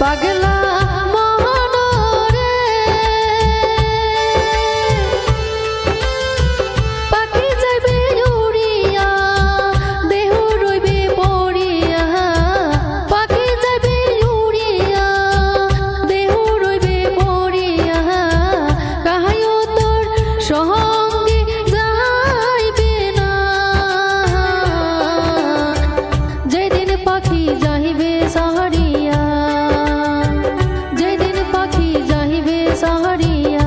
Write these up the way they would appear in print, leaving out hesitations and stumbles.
পাগলা মনরে পাখি যাইবে উড়িয়া দেহ রইবে পড়িয়া পাখি যাইবে উড়িয়া দেহ রইবে পড়িয়া কাহায়ও তোর সঙ্গে যাইবে না যেদিন পাখি যাইবে সাহারিয়া যেদিন পাখি যাইবে সাহারিয়া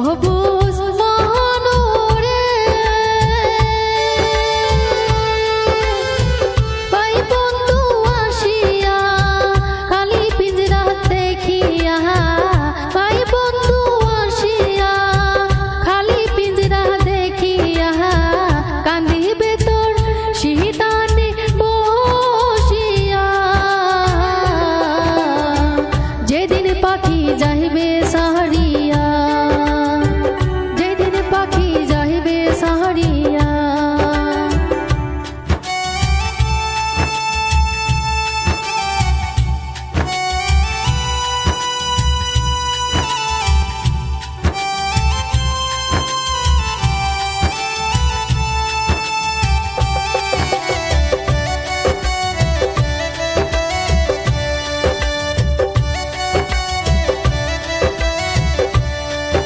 অবুঝ মনরে পাই বন্ধু আসিয়া খালি পিঞ্জরা দেখিয়া পাই বন্ধু আসিয়া খালি পিঞ্জরা দেখিয়া কান্দিবে তোর শীতানে বসিয়া যেদিন পাখি যাইবে সাহারিয়া যেদিন পাখি যাইবে সাহারিয়া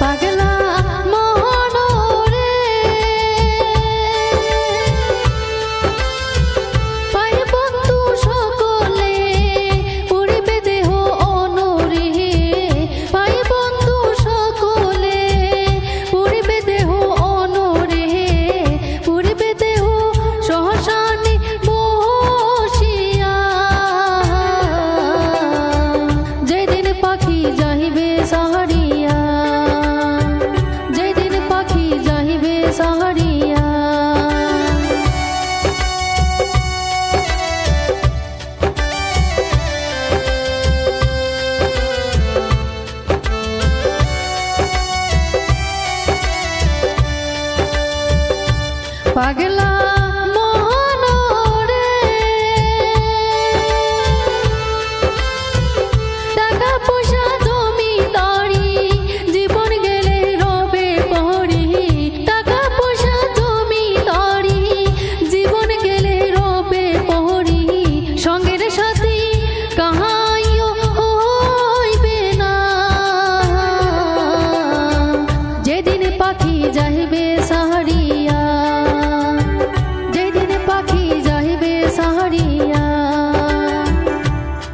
পাগলা মনরে পাই বন্ধু সকলে পুরিবে দেহ অনরে পাই বন্ধু সকলে পুরিবে দেহ অনরে পুরিবে দেহ শ্মশানে বসিয়া যেদিন পাখি যাইবে সাহারিয়া যেদিন পাখি যাইবে সাহারিয়া পাগলা মনরে টাকা পয়সা জমিদারি জীবন গেলে রবে পহরি টাকা পয়সা জমিদারি জীবন গেলে রবে পহরি সঙ্গের সাথী কাহাইও হইবে না যেদিন পাখি যাইবে সাহারিয়া যেদিন পাখি যাইবে সাহারিয়া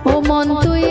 ও মন তুই